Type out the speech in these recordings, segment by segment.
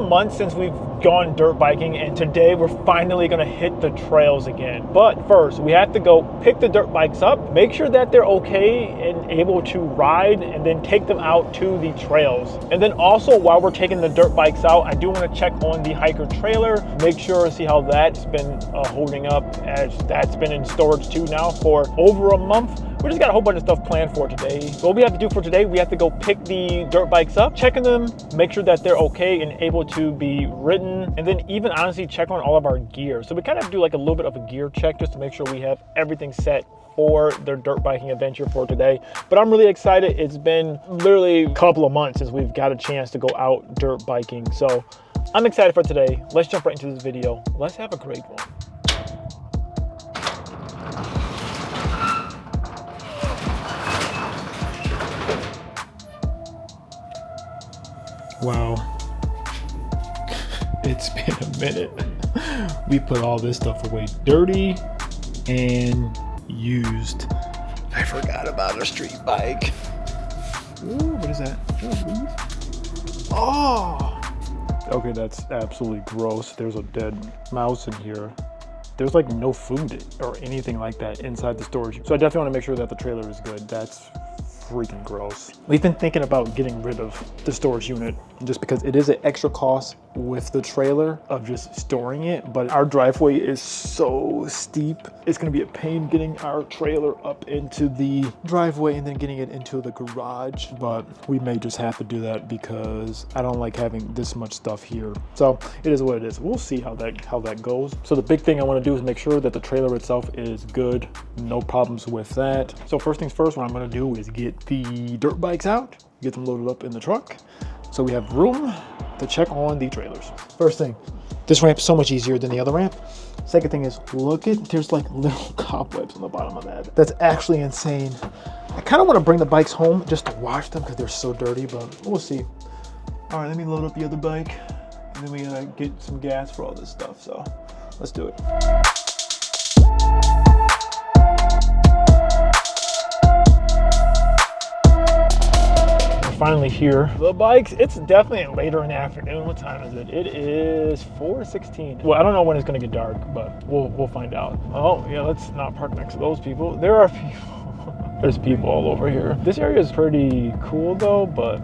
months since we've gone dirt biking, and today we're finally gonna hit the trails again. But first, we have to go pick the dirt bikes up, make sure that they're okay and able to ride, and then take them out to the trails. And then also, while we're taking the dirt bikes out, I do want to check on the hiker trailer, make sure, see how that's been holding up, as that's been in storage too now for over a month. We just got a whole bunch of stuff planned for today. So what we have to do for today, we have to go pick the dirt bikes up, checking them, make sure that they're okay and able to be ridden, and then even honestly check on all of our gear. So we kind of do like a little bit of a gear check just to make sure we have everything set for their dirt biking adventure for today. But I'm really excited. It's been literally a couple of months since we've got a chance to go out dirt biking. So I'm excited for today. Let's jump right into this video. Let's have a great one. Wow, it's been a minute. We put all this stuff away dirty and used. I forgot about our street bike. Ooh, what is that? Oh! Okay, that's absolutely gross. There's a dead mouse in here. There's like no food or anything like that inside the storage. So I definitely want to make sure that the trailer is good. That's freaking gross. We've been thinking about getting rid of the storage unit just because it is an extra cost with the trailer of just storing it, but our driveway is so steep. It's gonna be a pain getting our trailer up into the driveway and then getting it into the garage, but we may just have to do that because I don't like having this much stuff here. So it is what it is. We'll see how that goes. So the big thing I want to do is make sure that the trailer itself is good, no problems with that. So first things first, what I'm going to do is get the dirt bikes out, get them loaded up in the truck so we have room to check on the trailers. First thing, this ramp's so much easier than the other ramp. Second thing is, there's like little cobwebs on the bottom of that. That's actually insane. I kind of want to bring the bikes home just to wash them because they're so dirty, but we'll see. All right, let me load up the other bike and then we gotta get some gas for all this stuff. So let's do it. Finally here. The bikes, it's definitely later in the afternoon. What time is it? It is 4:16. Well, I don't know when it's gonna get dark, but we'll find out. Oh yeah, let's not park next to those people. There are people. There's people all over here. This area is pretty cool though, but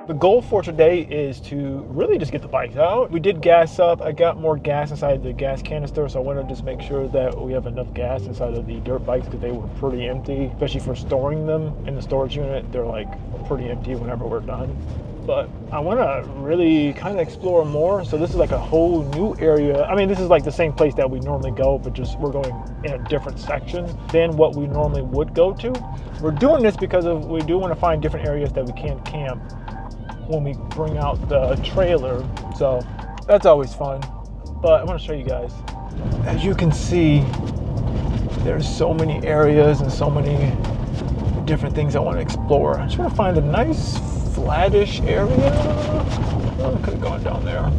the goal for today is to really just get the bikes out. We did gas up. I got more gas inside the gas canister, so I want to just make sure that we have enough gas inside of the dirt bikes because they were pretty empty, especially for storing them in the storage unit. They're like pretty empty whenever we're done. But I want to really kind of explore more. So this is like a whole new area. I mean, this is like the same place that we normally go, but just we're going in a different section than what we normally would go to. We're doing this because we do want to find different areas that we can camp when we bring out the trailer, so that's always fun. But I want to show you guys. As you can see, there's so many areas and so many different things I want to explore. I just want to find a nice flattish area. I could have gone down there.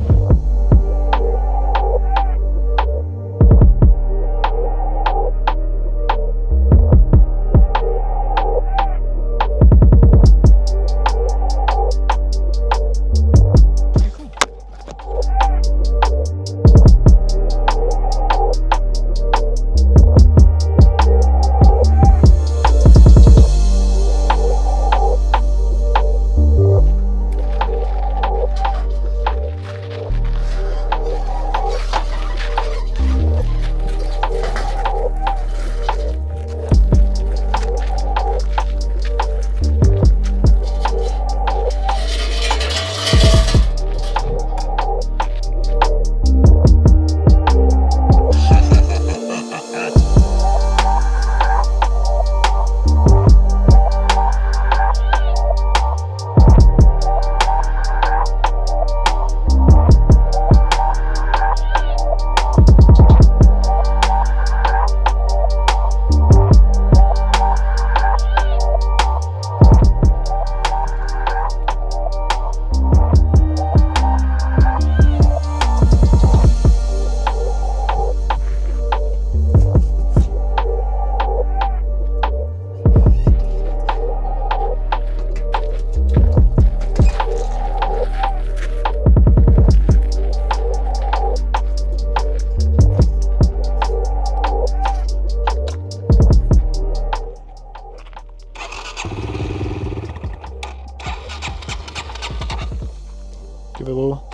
Give it a little.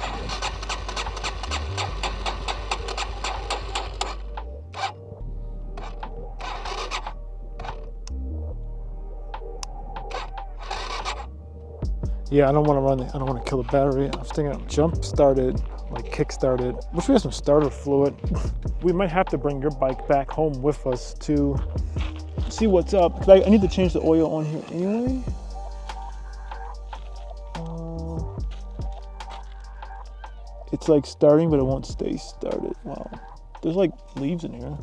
Yeah, I don't want to run it. I don't want to kill the battery. I was thinking jump started, like kick started. Wish we had some starter fluid. We might have to bring your bike back home with us to see what's up. I need to change the oil on here anyway. It's like starting, but it won't stay started. Wow. There's like leaves in here.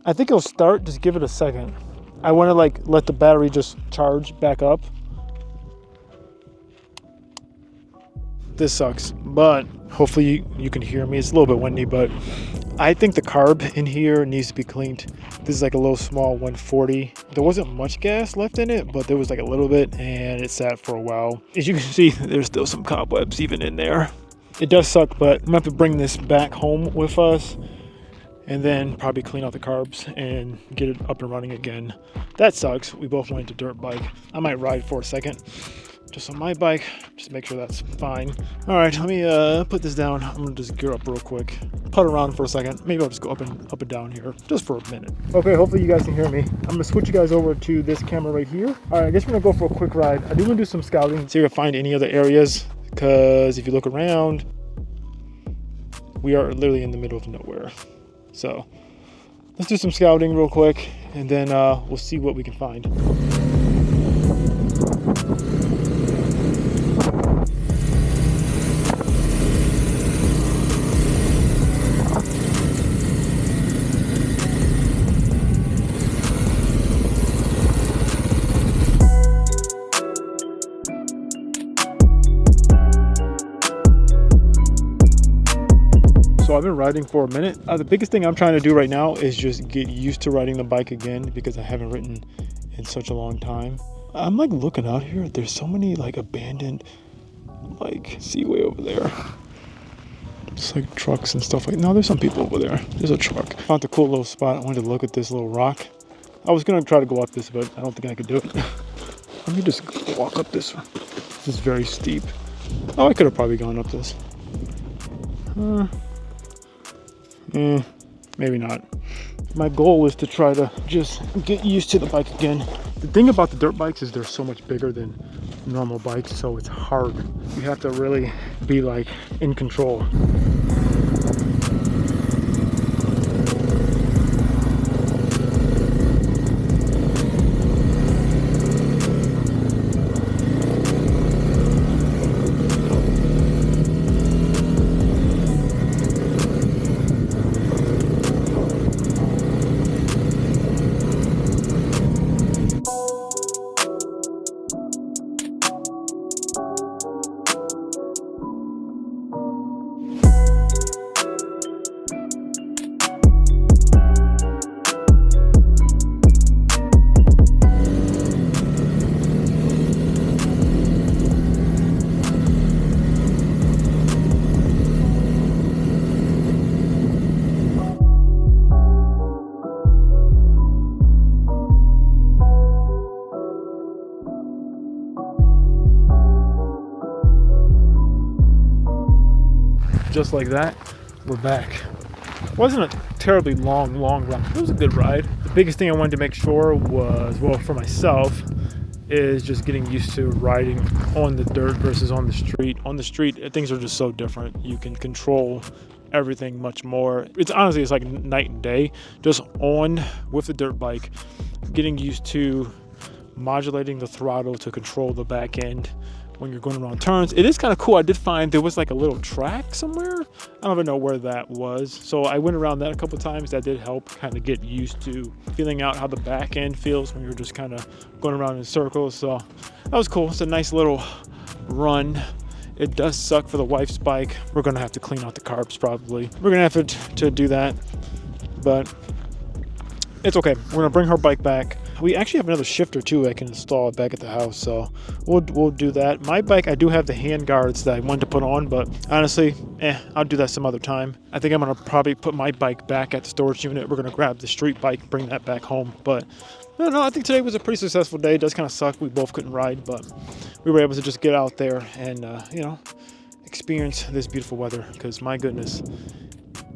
I think it'll start, just give it a second. I want to like let the battery just charge back up. This sucks, but hopefully you can hear me. It's a little bit windy, but I think the carb in here needs to be cleaned. This is like a little small 140. There wasn't much gas left in it, but there was like a little bit, and it sat for a while. As you can see, there's still some cobwebs even in there. It does suck, but I'm gonna have to bring this back home with us and then probably clean out the carbs and get it up and running again. That sucks. We both went to dirt bike. I might ride for a second, just on my bike, just to make sure that's fine. All right, let me put this down. I'm gonna just gear up real quick, putt around for a second. Maybe I'll just go up and down here, just for a minute. Okay, hopefully you guys can hear me. I'm gonna switch you guys over to this camera right here. All right, I guess we're gonna go for a quick ride. I do wanna do some scouting, see if I can find any other areas, because if you look around, we are literally in the middle of nowhere. So let's do some scouting real quick, and then we'll see what we can find. So I've been riding for a minute. The biggest thing I'm trying to do right now is just get used to riding the bike again, because I haven't ridden in such a long time. I'm like looking out here. There's so many like abandoned, like, see way over there. It's like trucks and stuff like. No, there's some people over there. There's a truck. Found a cool little spot. I wanted to look at this little rock. I was gonna try to go up this, but I don't think I could do it. Let me just walk up this one. This is very steep. Oh, I could have probably gone up this. Maybe not. My goal is to try to just get used to the bike again. The thing about the dirt bikes is they're so much bigger than normal bikes, so it's hard. You have to really be like in control. Just like that, we're back. It wasn't a terribly long ride. It was a good ride. The biggest thing I wanted to make sure was, well, for myself, is just getting used to riding on the dirt versus on the street. On the street, things are just so different. You can control everything much more. It's honestly, it's like night and day. Just on with the dirt bike, getting used to modulating the throttle to control the back end when you're going around turns. It is kind of cool. I did find there was like a little track somewhere. I don't even know where that was. So I went around that a couple times. That did help kind of get used to feeling out how the back end feels when you're just kind of going around in circles. So that was cool. It's a nice little run. It does suck for the wife's bike. We're gonna have to clean out the carbs probably. We're gonna have to do that, but it's okay. We're gonna bring her bike back. We actually have another shifter too I can install back at the house, so we'll do that. My bike, I do have the hand guards that I wanted to put on, but honestly, I'll do that some other time. I think I'm gonna probably put my bike back at the storage unit. We're gonna grab the street bike, bring that back home. But no, I think today was a pretty successful day. It does kind of suck we both couldn't ride, but we were able to just get out there and you know, experience this beautiful weather, because my goodness,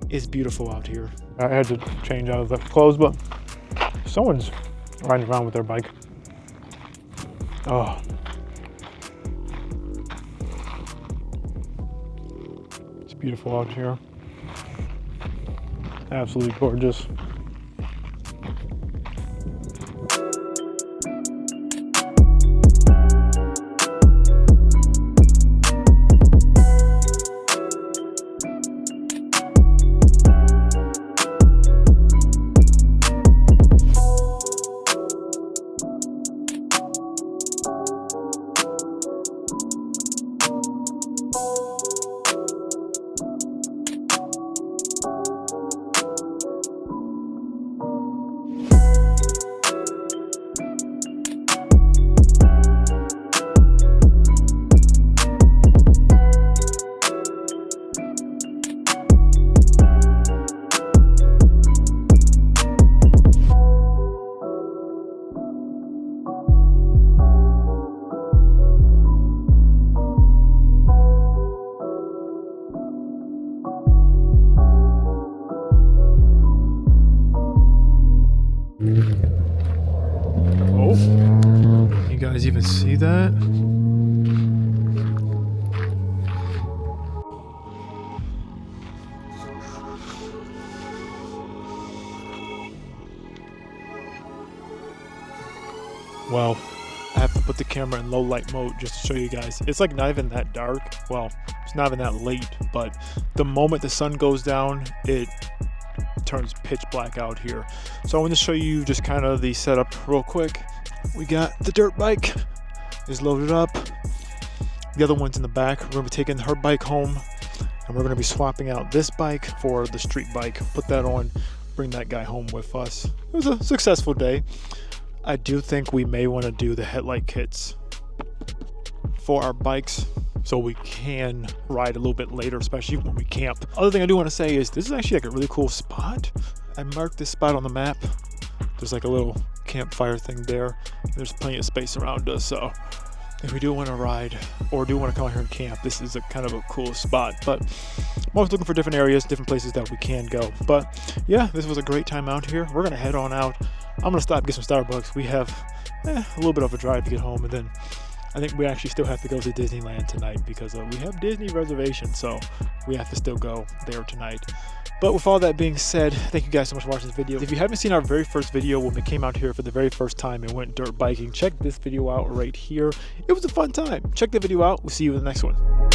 it's beautiful out here. I had to change out of the clothes, but someone's riding around with their bike. Oh, it's beautiful out here. Absolutely gorgeous. Oh, you guys even see that? Well, I have to put the camera in low light mode just to show you guys. It's like not even that dark. Well, it's not even that late, but the moment the sun goes down, it turns pitch black out here. So I want to show you just kind of the setup real quick. We got the dirt bike is loaded up. The other one's in the back. We're gonna be taking her bike home, and we're gonna be swapping out this bike for the street bike. Put that on, bring that guy home with us. It was a successful day. I do think we may want to do the headlight kits for our bikes so we can ride a little bit later, especially when we camp. Other thing I do want to say is this is actually like a really cool spot. I marked this spot on the map. There's like a little campfire thing there. There's plenty of space around us, so if we do want to ride or do want to come out here and camp, this is a kind of a cool spot. But I'm always looking for different areas, different places that we can go. But yeah, this was a great time out here. We're gonna head on out. I'm gonna stop and get some Starbucks. We have a little bit of a drive to get home, and then I think we actually still have to go to Disneyland tonight because we have Disney reservations, so we have to still go there tonight. But with all that being said, thank you guys so much for watching this video. If you haven't seen our very first video when we came out here for the very first time and went dirt biking, check this video out right here. It was a fun time. Check the video out. We'll see you in the next one.